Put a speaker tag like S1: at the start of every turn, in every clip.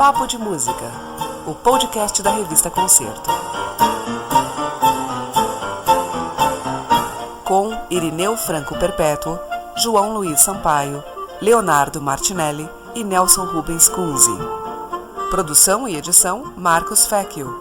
S1: Papo de Música, o podcast da revista Concerto. Com Irineu Franco Perpétuo, João Luiz Sampaio, Leonardo Martinelli e Nelson Rubens Kunze. Produção e edição, Marcos Fecchio.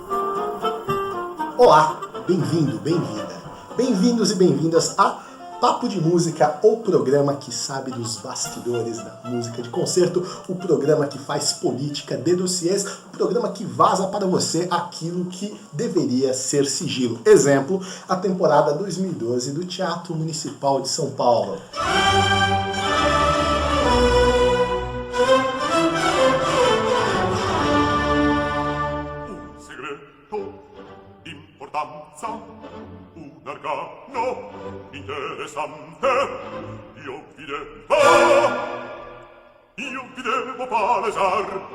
S2: Olá, bem-vindo, bem-vinda. Bem-vindos e bem-vindas a Papo de Música, o programa que sabe dos bastidores da música de concerto, o programa que faz política de dossiês, o programa que vaza para você aquilo que deveria ser sigilo. Exemplo, a temporada 2012 do Teatro Municipal de São Paulo.
S3: Interessante, io vi devo palesar.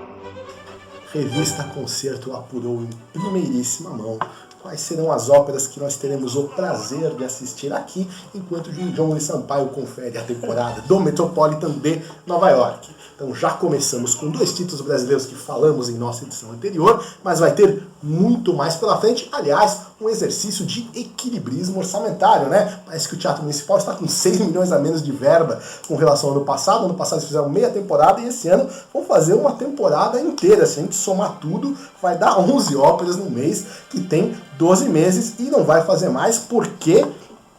S2: Revista Concerto apurou em primeiríssima mão quais serão as óperas que nós teremos o prazer de assistir aqui, enquanto João Luiz Sampaio confere a temporada do Metropolitan de Nova York. Então já começamos com 2 títulos brasileiros que falamos em nossa edição anterior, mas vai ter muito mais pela frente. Aliás, um exercício de equilibrismo orçamentário, né? Parece que o Teatro Municipal está com 6 milhões a menos de verba com relação ao ano passado. Ano passado eles fizeram meia temporada e esse ano vão fazer uma temporada inteira. Se a gente somar tudo, vai dar 11 óperas no mês, que tem 12 meses, e não vai fazer mais porque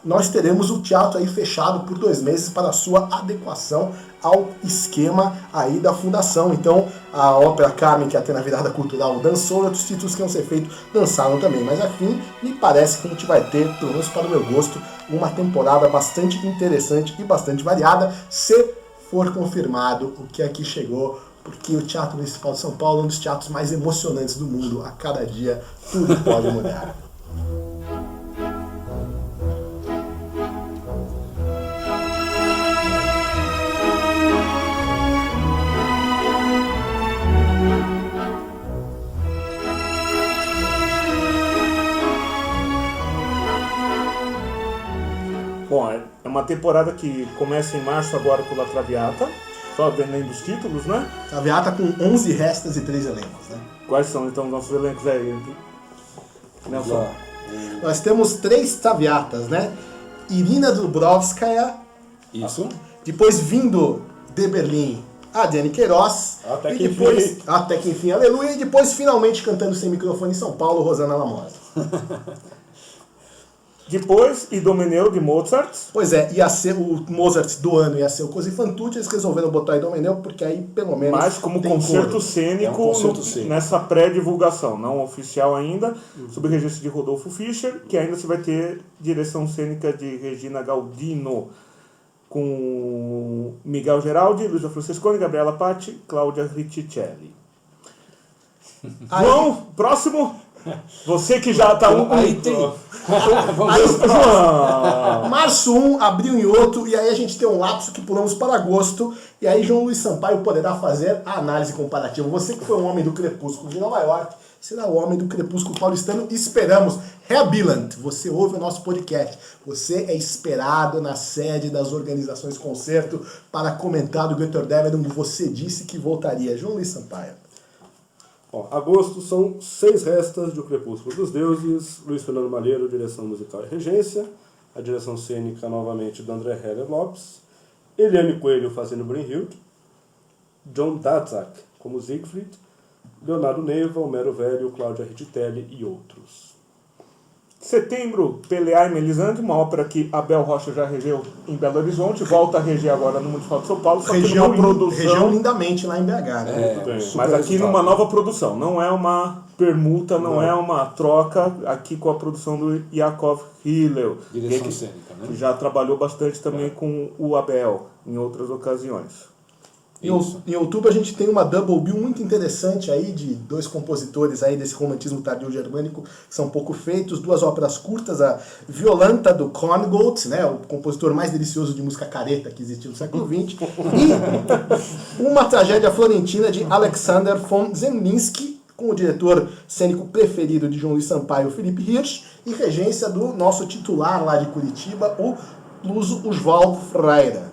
S2: nós teremos o teatro aí fechado por 2 meses para a sua adequação ao esquema aí da fundação. Então a ópera Carmen, que até na virada cultural dançou, e outros títulos que iam ser feitos dançaram também. Mas afim, me parece que a gente vai ter, pelo menos para o meu gosto, uma temporada bastante interessante e bastante variada, se for confirmado o que aqui chegou, porque o Teatro Municipal de São Paulo é um dos teatros mais emocionantes do mundo. A cada dia tudo pode mudar.
S4: Bom, é uma temporada que começa em março agora com La Traviata, só vendo os títulos, né?
S2: Traviata com 11 restas e 3 elencos, né?
S4: Quais são então nossos elencos aí? Nelson?
S2: Nós temos 3 Traviatas, né? Irina Dubrovskaya.
S5: Isso.
S2: Depois vindo de Berlim, a Diane Queiroz.
S5: Até
S2: e
S5: que
S2: depois,
S5: enfim.
S2: até que enfim, aleluia. E depois finalmente cantando sem microfone em São Paulo, Rosana Lamosa.
S4: Depois, Idomeneu de Mozart.
S2: Pois é, ia ser o Mozart do ano, ia ser o Così fan tutte, eles resolveram botar Idomeneu porque aí pelo menos
S4: Mas como
S2: tem
S4: concerto
S2: coro.
S4: cênico,
S5: É um concerto cênico.
S4: nessa pré-divulgação, não oficial ainda, sob registro de Rodolfo Fischer, que ainda se vai ter direção cênica de Regina Galdino, com Miguel Geraldi, Luisa Francesconi, Gabriela Patti, Cláudia Riccicelli.
S2: Aí-
S4: João, próximo. Você que já tá
S5: Aí tem.
S2: Março 1, abril em outro, e aí a gente tem um lapso que pulamos para agosto, e aí João Luiz Sampaio poderá fazer a análise comparativa. Você que foi um homem do Crepúsculo de Nova York, será o homem do Crepúsculo paulistano, esperamos. Reabilant, você ouve o nosso podcast, você é esperado na sede das organizações Concerto para comentar do Götterdämmerung, você disse que voltaria. João Luiz Sampaio.
S5: Ó, agosto são 6 restas de O Crepúsculo dos Deuses, Luiz Fernando Malheiro, direção musical e regência, a direção cênica novamente do André Heller Lopes, Eliane Coelho fazendo Brynhild, John Dadzak como Siegfried, Leonardo Neiva, Homero Velho, Cláudia Rittitelli e outros.
S4: Setembro, Pelear e Melisande, uma ópera que Abel Rocha já regeu em Belo Horizonte, volta a reger agora no Municipal de São Paulo, só que numa produção...
S2: Região lindamente lá em BH, né?
S4: Muito bem,
S5: super
S4: mas aqui
S5: resultado.
S4: numa nova produção, não é uma permuta, não é uma troca, aqui com a produção do Yakov Hillel,
S5: Direção
S4: que
S5: cênica, né?
S4: já trabalhou bastante também com o Abel em outras ocasiões.
S2: Em outubro a gente tem uma double bill muito interessante aí de 2 compositores aí desse romantismo tardio germânico que são pouco feitos, 2 óperas curtas, a Violanta do Korngold, né, o compositor mais delicioso de música careta que existiu no século XX, e uma tragédia florentina de Alexander von Zemlinsky, com o diretor cênico preferido de João Luiz Sampaio, Felipe Hirsch, e regência do nosso titular lá de Curitiba, o luso Oswald Freire.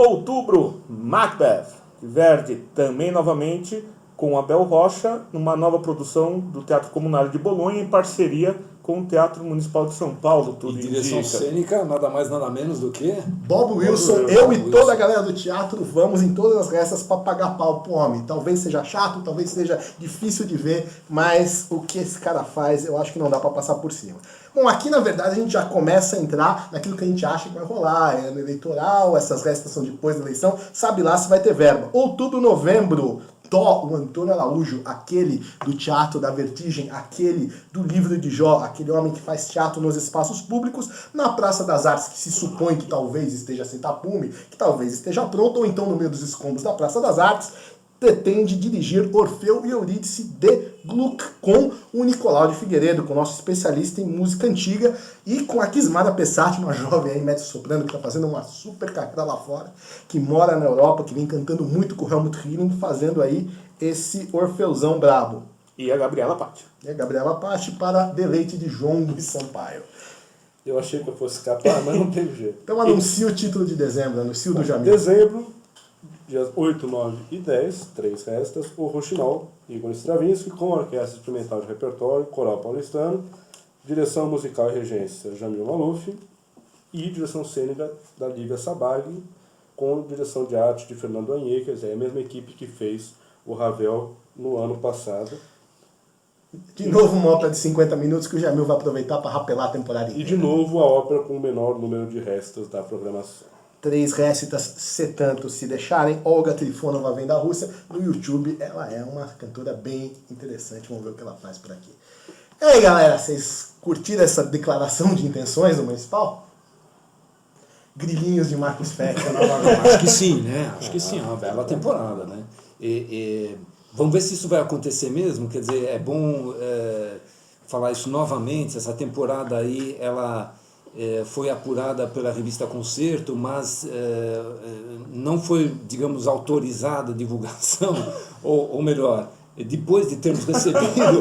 S4: Outubro, Macbeth, Verdi, também novamente, com Abel Rocha, numa nova produção do Teatro Comunale de Bolonha, em parceria com o Teatro Municipal de São Paulo. Tudo
S6: E direção
S4: indica.
S6: cênica, nada mais, nada menos do que...
S2: Bob Wilson, eu e toda a galera do teatro vamos em todas as restas para pagar pau pro homem. Talvez seja chato, talvez seja difícil de ver, mas o que esse cara faz, eu acho que não dá para passar por cima. Bom, aqui na verdade a gente já começa a entrar naquilo que a gente acha que vai rolar. É ano eleitoral, essas restas são depois da eleição, sabe lá se vai ter verba. Outubro, novembro, o Antônio Araújo, aquele do Teatro da Vertigem, aquele do Livro de Jó, aquele homem que faz teatro nos espaços públicos, na Praça das Artes, que se supõe que talvez esteja sem tapume, que talvez esteja pronto, ou então no meio dos escombros da Praça das Artes, pretende dirigir Orfeu e Eurídice de Gluck com o Nicolau de Figueiredo, com o nosso especialista em música antiga, e com a Kismara Pessati, uma jovem aí mezzo-soprano que está fazendo uma super carreira lá fora, que mora na Europa, que vem cantando muito com o Helmut Hilling, fazendo aí esse Orfeuzão brabo.
S4: E a Gabriela Patti.
S2: E a Gabriela Patti para deleite de João Luiz Sampaio.
S5: Eu achei que eu fosse escapar, mas não teve jeito.
S2: Então anuncia o título de dezembro, anuncia o do Jamil.
S5: Dezembro, dias 8, 9 e 10, 3 restas, o Rouxinol, Igor Stravinsky, com a Orquestra Experimental de Repertório, Coral Paulistano, direção musical e regência Jamil Maluf, e direção cênica da Lívia Sabagli, com direção de arte de Fernando Anhê, quer dizer, é a mesma equipe que fez o Ravel no ano passado.
S2: De novo uma ópera de 50 minutos que o Jamil vai aproveitar para rapelar a temporada inteira.
S5: E de novo a ópera com o menor número de restas da programação.
S2: 3 récitas, se tanto se deixarem. Olga Trifonova vem da Rússia. No YouTube ela é uma cantora bem interessante. Vamos ver o que ela faz por aqui. E aí, galera, vocês curtiram essa declaração de intenções do Municipal? Grilinhos de Marcos Feck novamente.
S6: Acho que sim, né? Acho que sim, é uma bela temporada, né? Vamos ver se isso vai acontecer mesmo. Quer dizer, é bom falar isso novamente. Essa temporada aí, ela foi apurada pela revista Concerto, mas não foi, digamos, autorizada a divulgação, ou melhor, depois de termos recebido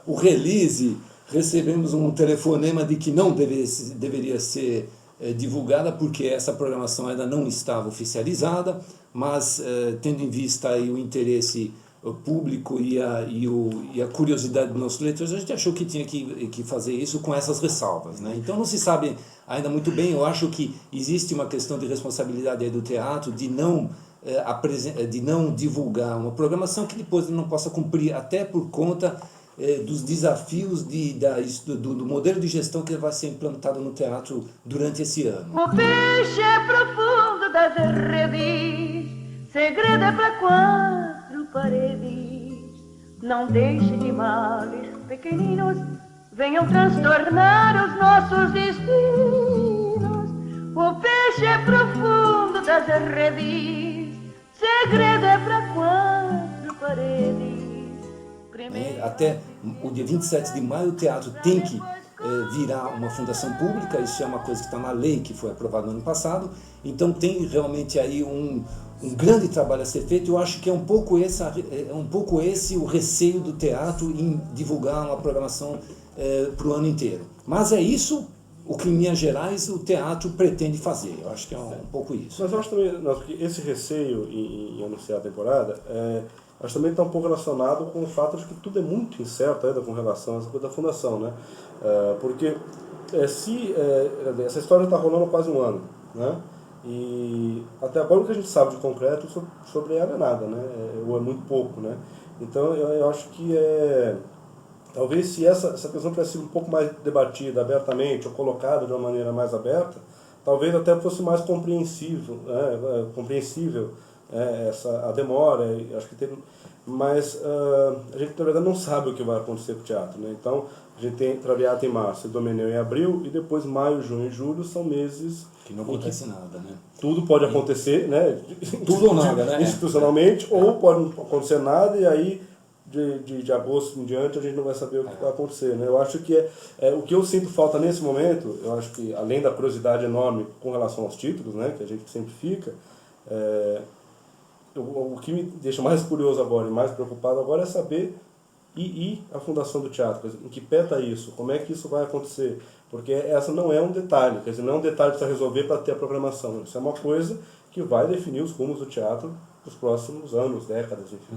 S6: o release, recebemos um telefonema de que não deveria ser divulgada porque essa programação ainda não estava oficializada, mas tendo em vista aí o interesse público e a curiosidade dos nossos leitores, a gente achou que tinha que fazer isso com essas ressalvas, né? Então não se sabe ainda muito bem. Eu acho que existe uma questão de responsabilidade aí do teatro de não divulgar uma programação que depois não possa cumprir, até por conta dos desafios do modelo de gestão que vai ser implantado no teatro durante esse ano.
S7: O peixe é profundo das redes, segredo é para quatro paredes. Não deixe de males pequeninos venham transtornar os nossos destinos. O peixe é profundo das redes, segredo é para quatro paredes.
S6: Até o dia 27 de maio o teatro tem que virar uma fundação pública. Isso é uma coisa que está na lei que foi aprovada no ano passado. Então tem realmente aí um grande trabalho a ser feito. Eu acho que é um pouco esse o receio do teatro em divulgar uma programação para o ano inteiro. Mas é isso o que em Minas Gerais o teatro pretende fazer. Eu acho que é um pouco isso.
S5: Mas eu acho também que esse receio em anunciar a temporada acho também está um pouco relacionado com o fato de que tudo é muito incerto ainda com relação a essa coisa da fundação, né? Porque essa história está rolando há quase um ano, né? E até agora o que a gente sabe de concreto sobre ela é nada, né? Ou é muito pouco, né? Então eu acho que talvez se essa questão tivesse sido um pouco mais debatida abertamente ou colocada de uma maneira mais aberta, talvez até fosse mais compreensível a demora. Acho que mas a gente na verdade não sabe o que vai acontecer com o teatro, né? Então a gente tem Traviata em março, Domeneu em abril, e depois maio, junho e julho são meses
S6: que não acontece nada, né?
S5: Tudo pode acontecer, né?
S6: Tudo ou nada, né?
S5: Institucionalmente, ou pode não acontecer nada, e aí de agosto em diante a gente não vai saber o que vai acontecer, né? Eu acho que o que eu sinto falta nesse momento, eu acho que além da curiosidade enorme com relação aos títulos, né, que a gente sempre fica, o que me deixa mais curioso agora e mais preocupado agora é saber a fundação do teatro, em que pé está isso, como é que isso vai acontecer, porque essa não é um detalhe, quer dizer, não é um detalhe que precisa resolver para ter a programação, isso é uma coisa que vai definir os rumos do teatro nos próximos anos, décadas, enfim.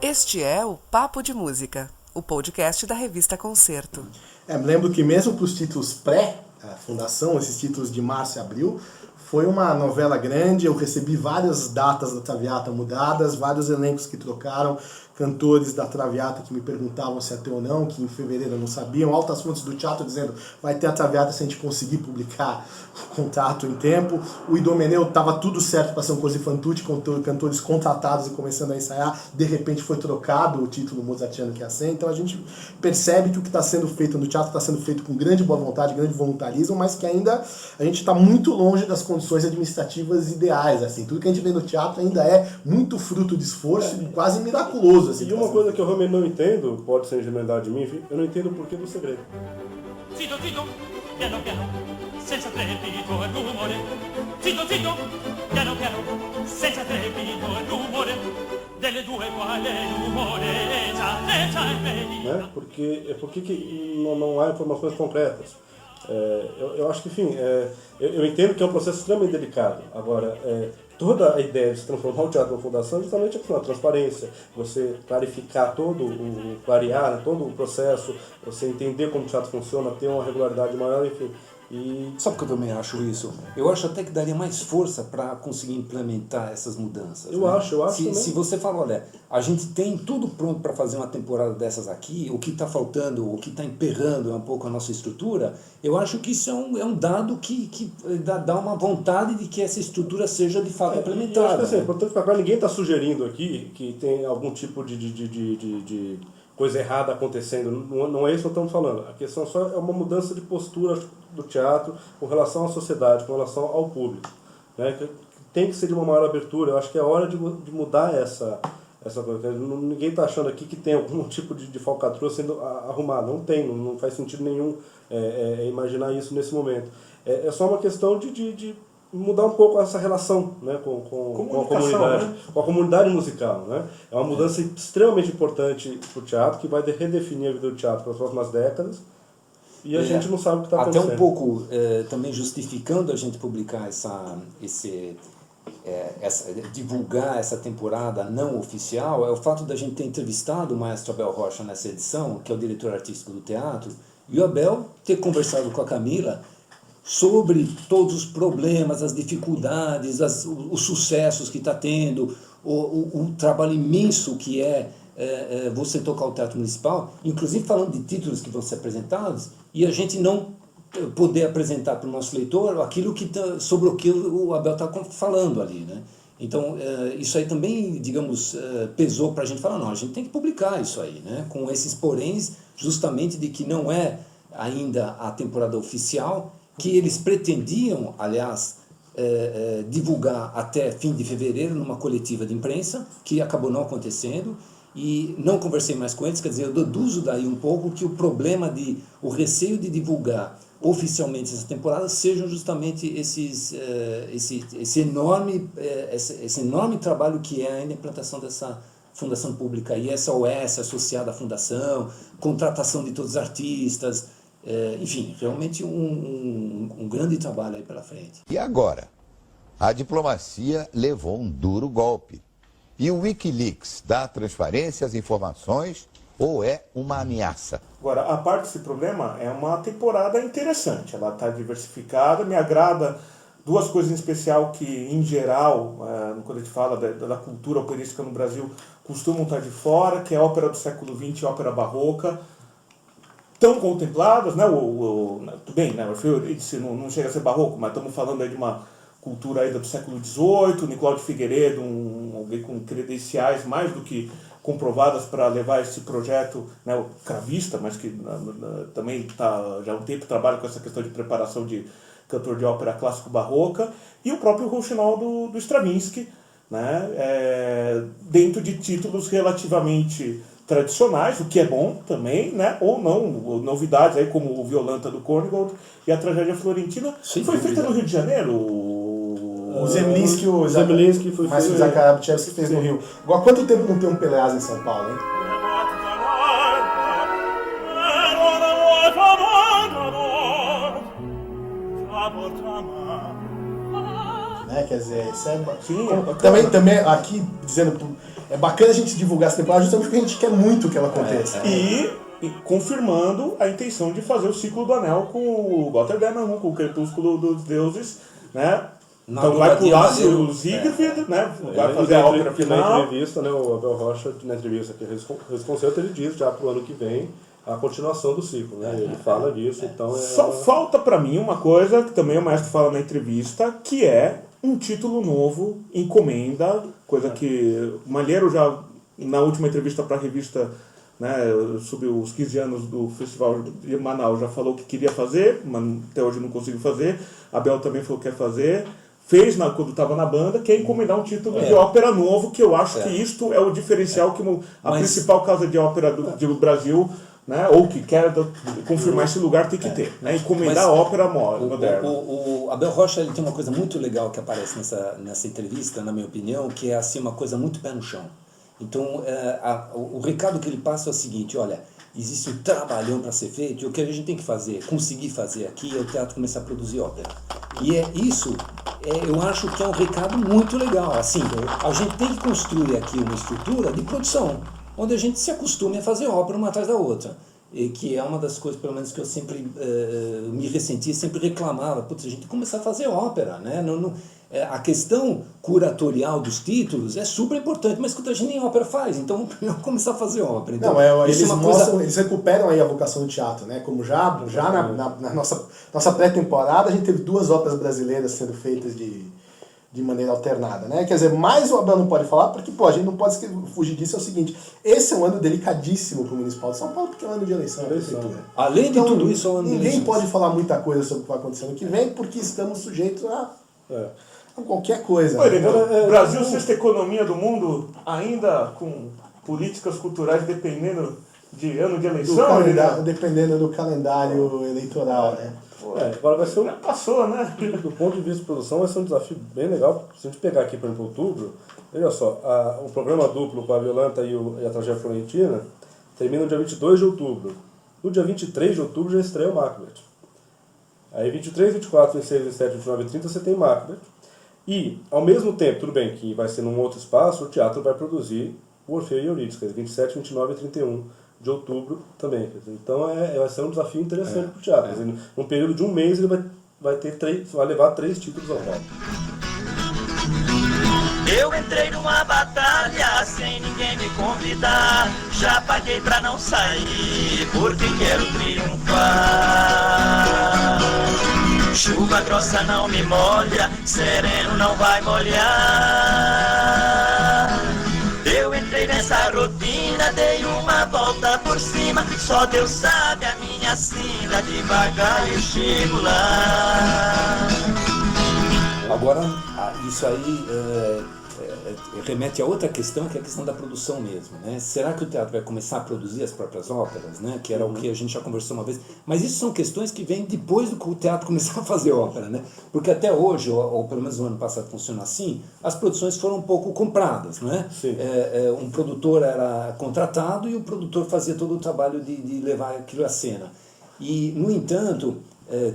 S1: Este é o Papo de Música, o podcast da revista Concerto.
S2: Me lembro que mesmo para os títulos pré-fundação, esses títulos de março e abril, foi uma novela grande, eu recebi várias datas da Traviata mudadas, vários elencos que trocaram, cantores da Traviata que me perguntavam se ia ter ou não, que em fevereiro não sabiam, altas fontes do teatro dizendo vai ter a Traviata se a gente conseguir publicar o contrato em tempo. O Idomeneu estava tudo certo para ser um Così fan tutte, cantores contratados e começando a ensaiar, de repente foi trocado o título mozartiano que ia ser, então a gente percebe que o que está sendo feito no teatro está sendo feito com grande boa vontade, grande voluntarismo, mas que ainda a gente está muito longe das condições administrativas ideais, assim, tudo que a gente vê no teatro ainda é muito fruto de esforço e quase miraculoso. Assim,
S5: e uma coisa que eu realmente não entendo, pode ser ingenuidade de mim, enfim, eu não entendo o porquê do segredo.
S8: Zitto, zitto, piano piano, senza trepito e rumore. Zitto, zitto, piano piano, senza trepito e rumore. Delle due quale rumore, già e meglio.
S5: Né? Porque que não há informações concretas? Eu acho que, enfim, eu entendo que é um processo extremamente delicado. Agora, toda a ideia de se transformar o teatro em fundação é justamente a transparência, você clarificar clarear, né, todo o processo, você entender como o teatro funciona, ter uma regularidade maior, enfim. E...
S6: Sabe o que eu também acho isso? Eu acho até que daria mais força para conseguir implementar essas mudanças.
S5: Eu acho
S6: se você fala, olha, a gente tem tudo pronto para fazer uma temporada dessas aqui, o que está faltando, o que está emperrando um pouco a nossa estrutura, eu acho que isso é um dado que dá uma vontade de que essa estrutura seja de fato implementada.
S5: Eu acho que assim, portanto, ninguém está sugerindo aqui que tem algum tipo de coisa errada acontecendo, não é isso que estamos falando. A questão só é uma mudança de postura do teatro com relação à sociedade, com relação ao público. Né? Que tem que ser de uma maior abertura, eu acho que é hora de mudar essa coisa. Ninguém está achando aqui que tem algum tipo de falcatrua sendo arrumada, não tem, não faz sentido nenhum imaginar isso nesse momento. É só uma questão de mudar um pouco essa relação, né, com a comunidade, né? Com a comunidade musical, né? É uma mudança extremamente importante para o teatro, que vai redefinir a vida do teatro para as próximas décadas, e a gente não sabe o que está acontecendo.
S6: Até um pouco também justificando a gente publicar divulgar essa temporada não oficial, é o fato da gente ter entrevistado o maestro Abel Rocha nessa edição, que é o diretor artístico do teatro, e o Abel ter conversado com a Camila sobre todos os problemas, as dificuldades, os sucessos que está tendo, o trabalho imenso que você tocar o Teatro Municipal, inclusive falando de títulos que vão ser apresentados, e a gente não poder apresentar para o nosso leitor aquilo sobre o que o Abel está falando ali, né? Então, isso aí também, digamos, pesou para a gente falar, não, a gente tem que publicar isso aí, né? Com esses poréns, justamente de que não é ainda a temporada oficial, que eles pretendiam, aliás, divulgar até fim de fevereiro numa coletiva de imprensa, que acabou não acontecendo, e não conversei mais com eles, quer dizer, eu deduzo daí um pouco que o receio de divulgar oficialmente essa temporada sejam justamente esse enorme trabalho que é a implantação dessa fundação pública, e essa OS associada à fundação, contratação de todos os artistas, enfim, realmente um grande trabalho aí pela frente.
S9: E agora? A diplomacia levou um duro golpe. E o Wikileaks dá transparência às informações ou é uma ameaça?
S4: Agora, a parte desse problema é uma temporada interessante. Ela está diversificada, me agrada duas coisas em especial que, em geral, quando a gente fala da cultura operística no Brasil, costumam estar de fora, que é a ópera do século XX e a ópera barroca, tão contempladas, né? Tudo bem, né? O Orfeu não chega a ser barroco, mas estamos falando aí de uma cultura ainda do século XVIII, Nicolau de Figueiredo, alguém com credenciais mais do que comprovadas para levar esse projeto, né, o cravista, mas que também está já há um tempo trabalha com essa questão de preparação de cantor de ópera clássico-barroca, e o próprio Rouxinol do Stravinsky, né, dentro de títulos relativamente tradicionais, o que é bom também, né, ou não, novidades aí como o Violanta do Korngold e a Tragédia Florentina.
S6: Sim,
S4: foi feita no Rio de Janeiro?
S2: O Zemlinsky foi feito, o Zakharabchevsky fez no Rio. Há quanto tempo não tem um Peleas em São Paulo, hein?
S8: Traportama
S2: né? Quer dizer, isso é...
S4: Sim,
S2: também aqui, dizendo, é bacana a gente divulgar essa temporada justamente porque a gente quer muito que ela aconteça.
S4: E confirmando a intenção de fazer o ciclo do Anel com o Rotterdam, com o Crepúsculo dos Deuses, né? Então vai pular o Siegfried, né? Vai fazer a ópera final.
S5: Na entrevista, né, o Abel Rocha, na entrevista que Reis Concerto, ele diz já pro ano que vem a continuação do ciclo, né? Ele fala disso, então...
S4: Só falta pra mim uma coisa, que também o Maestro fala na entrevista, que é um título novo, encomenda, coisa que o Malheiro já, na última entrevista pra revista, né, sobre os 15 anos do Festival de Manaus, já falou que queria fazer, mas até hoje não conseguiu fazer. Abel também falou que quer fazer. Fez quando estava na banda, que é encomendar um título de ópera novo, que eu acho que isto é o diferencial, que a principal casa de ópera do Brasil, né, ou que quer confirmar esse lugar, tem que ter. Né, encomendar a ópera moderna.
S6: O Abel Rocha, ele tem uma coisa muito legal que aparece nessa entrevista, na minha opinião, que é assim, uma coisa muito pé no chão. Então, o recado que ele passa é o seguinte: olha, existe um trabalhão para ser feito, e o que a gente tem que fazer, conseguir fazer aqui, é o teatro começar a produzir ópera. E eu acho que é um recado muito legal. Assim, a gente tem que construir aqui uma estrutura de produção, onde a gente se acostume a fazer ópera uma atrás da outra. E que é uma das coisas, pelo menos, que eu sempre me ressentia, sempre reclamava. Putz, a gente tem que começar a fazer ópera, né? A questão curatorial dos títulos é super importante, mas que a gente nem ópera faz, então vamos primeiro começar a fazer ópera. Então,
S2: eles recuperam aí a vocação do teatro, né? Como já na nossa pré-temporada a gente teve 2 óperas brasileiras sendo feitas de maneira alternada, né? Quer dizer, mais o Abel não pode falar, porque a gente não pode fugir disso. É o seguinte: esse é um ano delicadíssimo para o Municipal de São Paulo, porque é um ano de eleição.
S6: Além de tudo isso, é um ano de eleição.
S2: Ninguém pode falar muita coisa sobre o que vai acontecer no que vem, porque estamos sujeitos a qualquer coisa.
S4: O Brasil, sexta economia do mundo, ainda com políticas culturais dependendo de ano de eleição?
S2: Dependendo do calendário eleitoral, né?
S5: Agora vai ser
S4: Já passou, né?
S5: Do ponto de vista de produção, vai ser um desafio bem legal. Se a gente pegar aqui, por exemplo, outubro, olha só, o programa duplo com a Violanta e a Tragédia Florentina termina no dia 22 de outubro. No dia 23 de outubro já estreia o Macbeth. Aí 23, 24, 26, 27, 29 e 30 você tem Macbeth. E, ao mesmo tempo, tudo bem que vai ser num outro espaço, o teatro vai produzir o Orfeu e Eurídice, 27, 29 e 31 de outubro também. Então vai ser um desafio interessante para o teatro. Num período de um mês ele vai levar 3 títulos ao palco.
S10: Eu entrei numa batalha sem ninguém me convidar. Já paguei pra não sair, porque quero triunfar. Chuva grossa não me molha, sereno não vai molhar. Eu entrei nessa rotina, dei uma volta por cima. Só Deus sabe a minha sina, devagar eu chego lá.
S6: Agora, isso aí remete a outra questão, que é a questão da produção mesmo, né? Será que o teatro vai começar a produzir as próprias óperas, né? Que era o que a gente já conversou uma vez. Mas isso são questões que vêm depois do que o teatro começar a fazer ópera, né? Porque até hoje, ou pelo menos no ano passado funciona assim, as produções foram um pouco compradas, né? Um produtor era contratado e o produtor fazia todo o trabalho de levar aquilo à cena. E, no entanto,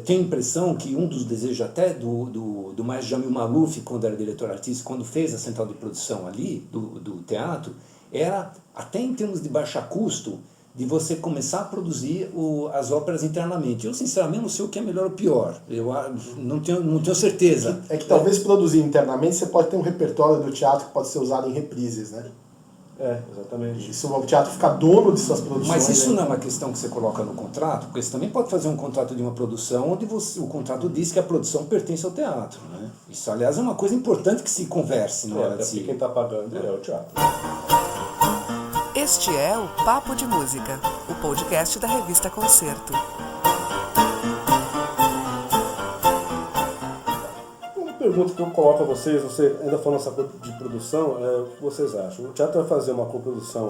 S6: tenho a impressão que um dos desejos até do maestro Jamil Maluf, quando era diretor artístico, quando fez a central de produção ali, do teatro, era, até em termos de baixo custo, de você começar a produzir as óperas internamente. Eu, sinceramente, não sei o que é melhor ou pior. Eu não tenho certeza.
S2: É que talvez produzir internamente você pode ter um repertório do teatro que pode ser usado em reprises, né?
S5: Exatamente.
S2: Isso, o teatro fica dono de suas produções.
S6: Mas isso não é uma questão que você coloca no contrato, porque você também pode fazer um contrato de uma produção onde o contrato diz que a produção pertence ao teatro, né? Isso, aliás, é uma coisa importante que se converse na hora de se...
S5: Quem está pagando é o teatro.
S1: Este é o Papo de Música, o podcast da revista Concerto.
S5: Pergunta que eu coloco a vocês, você ainda falando essa coisa de produção, o que vocês acham? O teatro vai fazer uma coprodução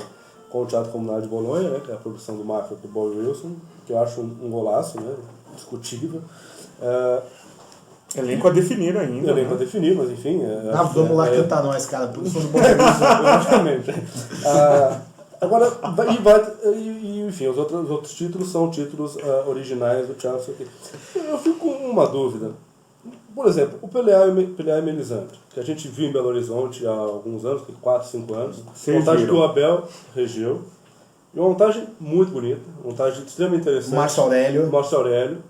S5: com o Teatro Comunal de Bolonha, né, que é a produção do Macbeth do Bowie Wilson, que eu acho um golaço, né, discutível.
S4: Elenco a definir ainda.
S5: Elenco a definir, mas enfim...
S2: vamos lá cantar nós, cara, por isso do Bowie
S5: logicamente. Agora, enfim, os outros títulos são títulos originais do teatro. Eu fico com uma dúvida. Por exemplo, o Pelear e Melisandre, que a gente viu em Belo Horizonte há alguns anos, 4, 5 anos. Montagem que o Abel regeu. E uma montagem muito bonita, uma montagem extremamente interessante.
S2: Márcio
S5: Aurélio.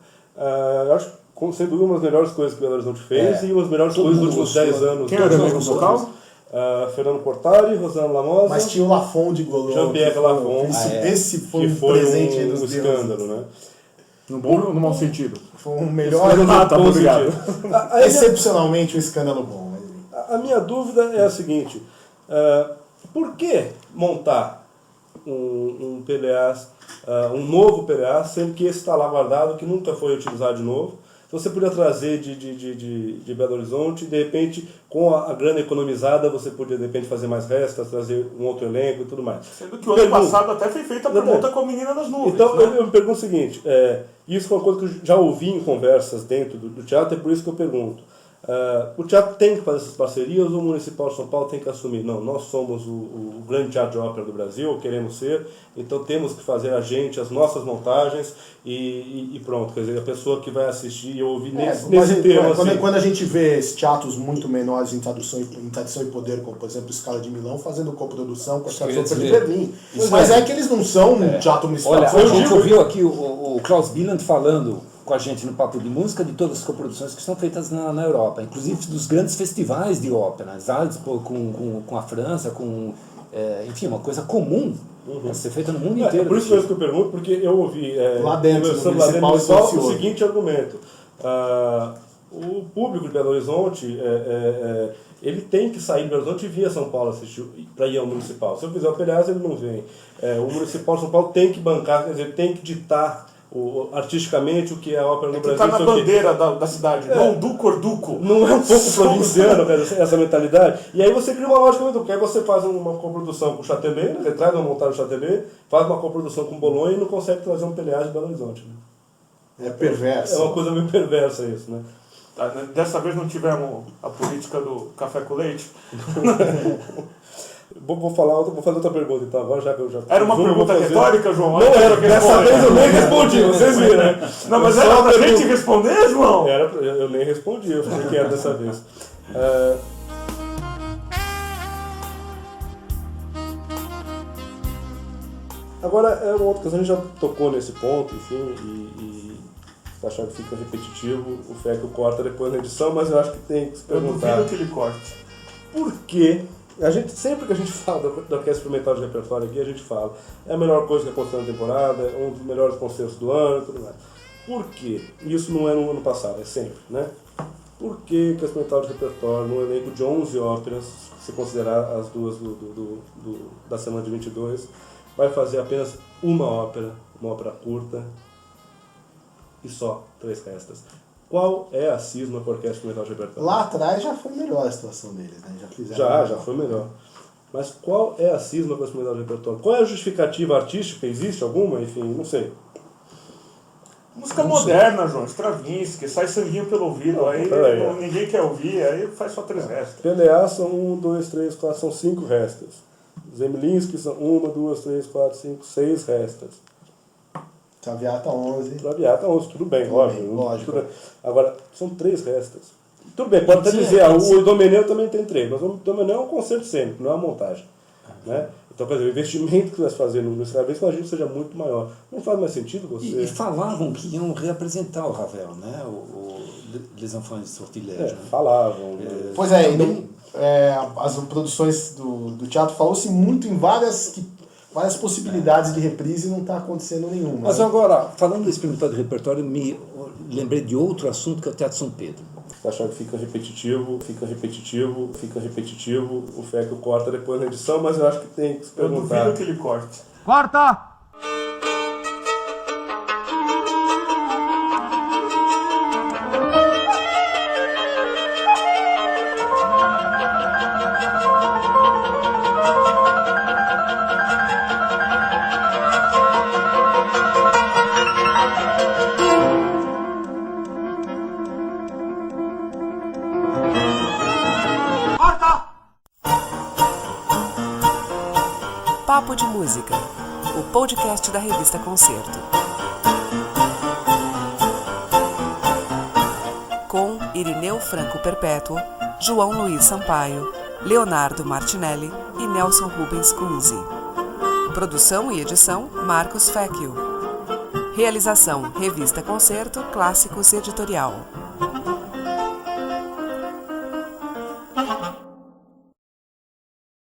S5: Eu acho, sem dúvida, uma das melhores coisas que o Belo Horizonte fez e uma das melhores coisas dos últimos 10 anos.
S4: Quem era o elenco vocal?
S5: Fernando Portari, Rosana Lamosa.
S2: Mas tinha o Lafon de Golon.
S5: Jean-Pierre Lafon.
S2: Esse foi um presente aí dos
S5: escândalo, né?
S4: No bom ou no mau sentido?
S2: Foi um melhor.
S4: Obrigado.
S2: Excepcionalmente um escândalo bom.
S5: A minha dúvida é a seguinte: por que montar um PLA, um novo PLA, sendo que esse está lá guardado, que nunca foi utilizado de novo? Então você podia trazer de Belo Horizonte, de repente, com a grana economizada, você podia de repente fazer mais restas, trazer um outro elenco e tudo mais.
S4: Sendo que o ano passado até foi feita a pergunta com a Menina das Nuvens.
S5: Então
S4: né?
S5: eu me pergunto o seguinte, isso foi uma coisa que eu já ouvi em conversas dentro do teatro, é por isso que eu pergunto. O teatro tem que fazer essas parcerias ou o Municipal de São Paulo tem que assumir? Não, nós somos o grande teatro de ópera do Brasil, queremos ser, então temos que fazer as nossas montagens e pronto. Quer dizer, a pessoa que vai assistir e ouvir nesse termo.
S2: Quando a gente vê teatros muito menores em tradição e poder, como por exemplo Scala de Milão, fazendo coprodução com a Teatro de Berlim. Mas é que eles não são um teatro municipal.
S6: Olha, a gente ouviu aqui o Klaus Bieland falando com a gente no Papo de Música de todas as coproduções que estão feitas na Europa, inclusive dos grandes festivais de ópera, Salzburg com a França, enfim, uma coisa comum a ser feita no mundo inteiro.
S5: É por isso mesmo que eu pergunto, porque eu ouvi
S2: lá dentro do Municipal
S5: o seguinte argumento: o público de Belo Horizonte ele tem que sair de Belo Horizonte e vir a São Paulo assistir para ir ao Municipal. Se eu fizer o Pelhas, ele não vem. O Municipal de São Paulo tem que bancar, quer dizer, tem que ditar artisticamente o que é a ópera no Brasil.
S4: Está na bandeira da cidade, não do Corduco.
S5: Não é um pouco provinciano essa mentalidade? E aí você cria uma lógica muito, porque aí você faz uma coprodução com o Châtelet, né? Traz uma montagem do Châtelet, faz uma coprodução com Bolonha e não consegue trazer um Pelhas de Belo Horizonte. Né?
S2: É perverso.
S5: É uma coisa meio perversa isso, né?
S4: Dessa vez não tivemos a política do café com leite.
S5: Vou fazer outra pergunta então, agora já que eu já...
S4: Era uma pergunta retórica, João?
S5: Não era, dessa vez eu nem respondi, vocês viram, né?
S4: Não, mas era pra gente responder, João?
S5: Eu nem respondi, eu falei que era dessa vez. Agora, é uma outra questão, a gente já tocou nesse ponto, enfim, e achar que fica repetitivo, o Feco corta depois na edição, mas eu acho que tem que se perguntar...
S4: Eu duvido que ele corte.
S5: Por quê? Sempre que a gente fala da orquestra experimental de repertório aqui, a gente fala é a melhor coisa que aconteceu na temporada, é um dos melhores concertos do ano e tudo mais. Por quê? Isso não é no ano passado, é sempre, né? Por que a orquestra experimental de repertório, num elenco de 11 óperas, se considerar as duas da semana de 22, vai fazer apenas uma ópera curta e só 3 restas? Qual é a cisma com a orquestra experimental de repertório?
S2: Lá atrás já foi melhor a situação deles, né? Já fizeram.
S5: Já foi melhor. Mas qual é a cisma com a experimental de repertório? Qual é a justificativa artística? Existe alguma? Enfim, não sei.
S4: Música moderna, João, Stravinsky, sai sanguinho pelo ouvido, ninguém quer ouvir, aí faz só 3 restas.
S5: Pelear são 1, 2, 3, 4, são 5 restas. Zemlinsky são 1, 2, 3, 4, 5, 6 restas.
S2: Traviata 11.
S5: Traviata 11, tudo bem, lógico. Tudo bem. Agora, são 3 restas. Tudo bem, pode até dizer, o Idomeneu também tem 3, mas o Idomeneu é um concerto cênico, não é uma montagem. Né? Então, quer dizer, o investimento que nós fazemos no Stravinsky, imagino que seja muito maior. Não faz mais sentido você...
S6: E falavam que iam reapresentar o Ravel, né? O Les Enfants de Sortilège.
S5: Falavam.
S2: Pois as produções do teatro falou-se muito em várias possibilidades de reprise e não está acontecendo nenhuma.
S6: Mas agora, falando do experimental de repertório, me lembrei de outro assunto que é o Teatro São Pedro.
S5: Você achar que fica repetitivo, o Feco corta depois na edição, mas eu acho que tem que se perguntar.
S4: Eu duvido que ele corte.
S8: Corta!
S1: Papo de Música, o podcast da revista Concerto. Com e Irineu Franco Perpétuo, João Luiz Sampaio, Leonardo Martinelli e Nelson Rubens Kunze. Produção e edição, Marcos Fecchio. Realização, Revista Concerto, Clássicos Editorial.